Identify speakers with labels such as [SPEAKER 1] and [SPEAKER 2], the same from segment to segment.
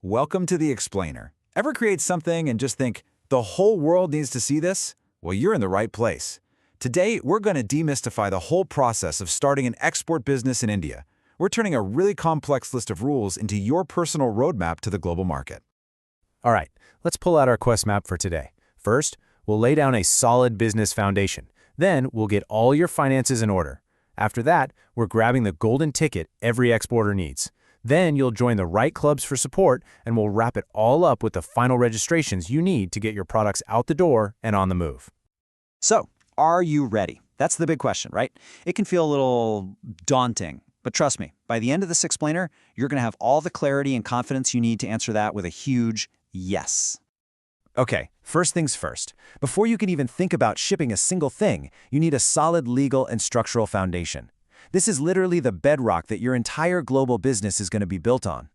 [SPEAKER 1] Welcome to the Explainer. Ever create something and just think, the whole world needs to see this? Well, you're in the right place. Today, we're going to demystify the whole process of starting an export business in India. We're turning a really complex list of rules into your personal roadmap to the global market.
[SPEAKER 2] All right, let's pull out our quest map for today. First, we'll lay down a solid business foundation. Then, we'll get all your finances in order. After that, we're grabbing the golden ticket every exporter needs. Then you'll join the right clubs for support, and we'll wrap it all up with the final registrations you need to get your products out the door and on the move.
[SPEAKER 3] So, are you ready? That's the big question, right? It can feel a little daunting, but trust me, by the end of this explainer, you're going to have all the clarity and confidence you need to answer that with a huge yes.
[SPEAKER 2] Okay, first things first. Before you can even think about shipping a single thing, you need a solid legal and structural foundation. This is literally the bedrock that your entire global business is going to be built on.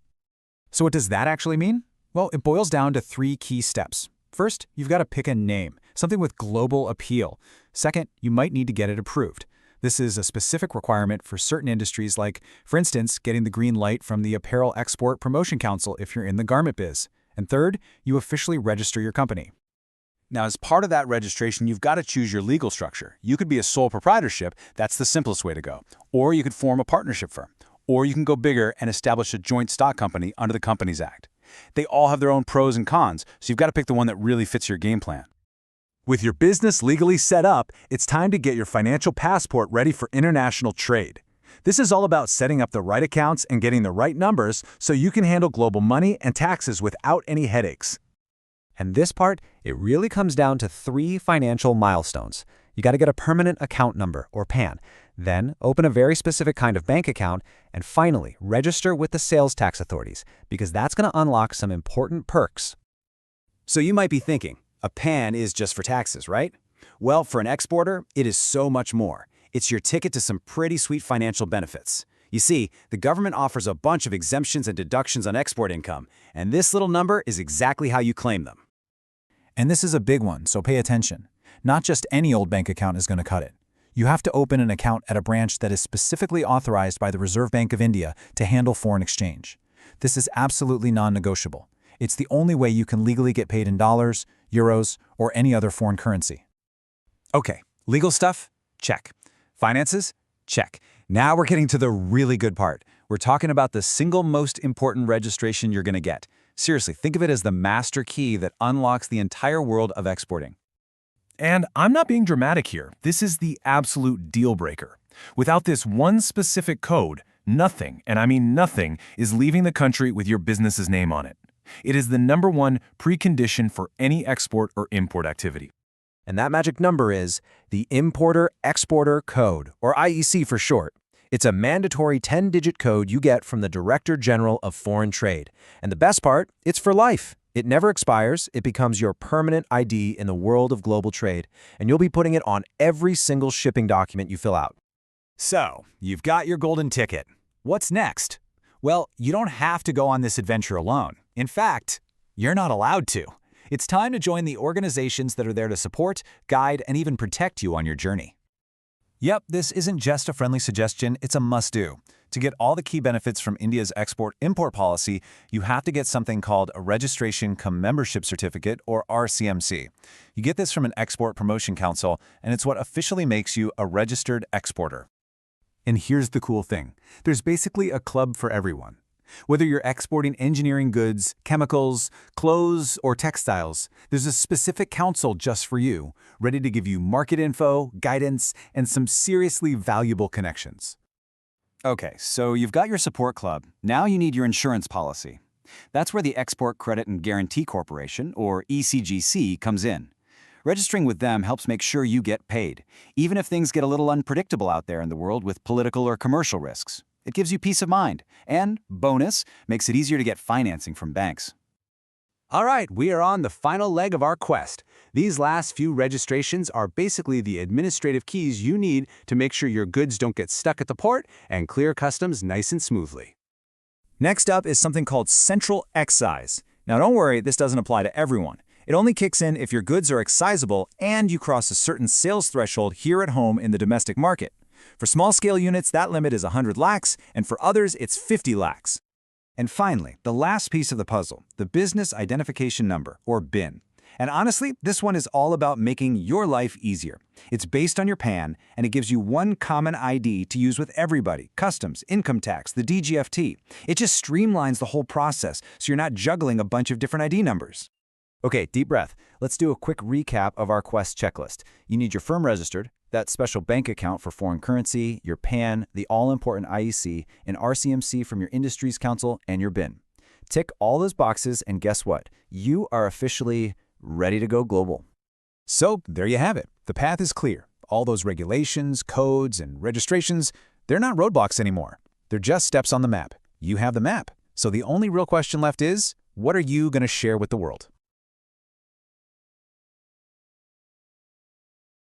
[SPEAKER 1] So what does that actually mean? Well, it boils down to 3 key steps. First, you've got to pick a name, something with global appeal. Second, you might need to get it approved. This is a specific requirement for certain industries like, for instance, getting the green light from the Apparel Export Promotion Council if you're in the garment biz. And third, you officially register your company.
[SPEAKER 4] Now, as part of that registration, you've got to choose your legal structure. You could be a sole proprietorship, that's the simplest way to go. Or you could form a partnership firm. Or you can go bigger and establish a joint stock company under the Companies Act. They all have their own pros and cons, so you've got to pick the one that really fits your game plan.
[SPEAKER 5] With your business legally set up, it's time to get your financial passport ready for international trade. This is all about setting up the right accounts and getting the right numbers so you can handle global money and taxes without any headaches.
[SPEAKER 2] And this part, it really comes down to 3 financial milestones. You got to get a permanent account number, or PAN, then open a very specific kind of bank account, and finally, register with the sales tax authorities, because that's going to unlock some important perks.
[SPEAKER 3] So you might be thinking, a PAN is just for taxes, right? Well, for an exporter, it is so much more. It's your ticket to some pretty sweet financial benefits. You see, the government offers a bunch of exemptions and deductions on export income, and this little number is exactly how you claim them.
[SPEAKER 1] And this is a big one, so pay attention. Not just any old bank account is going to cut it. You have to open an account at a branch that is specifically authorized by the Reserve Bank of India to handle foreign exchange. This is absolutely non-negotiable. It's the only way you can legally get paid in dollars, euros, or any other foreign currency.
[SPEAKER 3] Okay, legal stuff? Check. Finances? Check. Now we're getting to the really good part. We're talking about the single most important registration you're going to get. Seriously, think of it as the master key that unlocks the entire world of exporting.
[SPEAKER 5] And I'm not being dramatic here. This is the absolute deal breaker. Without this one specific code, nothing, and I mean nothing, is leaving the country with your business's name on it. It is the #1 precondition for any export or import activity.
[SPEAKER 2] And that magic number is the Importer-Exporter Code, or IEC for short. It's a mandatory 10-digit code you get from the Director General of Foreign Trade. And the best part, it's for life. It never expires. It becomes your permanent ID in the world of global trade, and you'll be putting it on every single shipping document you fill out.
[SPEAKER 1] So, you've got your golden ticket. What's next? Well, you don't have to go on this adventure alone. In fact, you're not allowed to. It's time to join the organizations that are there to support, guide, and even protect you on your journey. Yep, this isn't just a friendly suggestion, it's a must-do. To get all the key benefits from India's export-import policy, you have to get something called a Registration Cum Membership Certificate, or RCMC. You get this from an Export Promotion Council, and it's what officially makes you a registered exporter. And here's the cool thing. There's basically a club for everyone. Whether you're exporting engineering goods, chemicals, clothes, or textiles, there's a specific council just for you, ready to give you market info, guidance, and some seriously valuable connections.
[SPEAKER 3] Okay, so you've got your support club. Now you need your insurance policy. That's where the Export Credit and Guarantee Corporation, or ECGC, comes in. Registering with them helps make sure you get paid, even if things get a little unpredictable out there in the world with political or commercial risks. It gives you peace of mind, and, bonus, makes it easier to get financing from banks.
[SPEAKER 4] All right, we are on the final leg of our quest. These last few registrations are basically the administrative keys you need to make sure your goods don't get stuck at the port and clear customs nice and smoothly.
[SPEAKER 1] Next up is something called Central Excise. Now don't worry, this doesn't apply to everyone. It only kicks in if your goods are excisable and you cross a certain sales threshold here at home in the domestic market. For small-scale units, that limit is 100 lakhs, and for others, it's 50 lakhs.
[SPEAKER 3] And finally, the last piece of the puzzle, the Business Identification Number, or BIN. And honestly, this one is all about making your life easier. It's based on your PAN, and it gives you one common ID to use with everybody: customs, income tax, the DGFT. It just streamlines the whole process, so you're not juggling a bunch of different ID numbers.
[SPEAKER 2] Okay, deep breath. Let's do a quick recap of our Quest checklist. You need your firm registered, that special bank account for foreign currency, your PAN, the all-important IEC, an RCMC from your Industries Council, and your BIN. Tick all those boxes, and guess what? You are officially ready to go global.
[SPEAKER 4] So there you have it. The path is clear. All those regulations, codes, and registrations, they're not roadblocks anymore. They're just steps on the map. You have the map. So the only real question left is, what are you going to share with the world?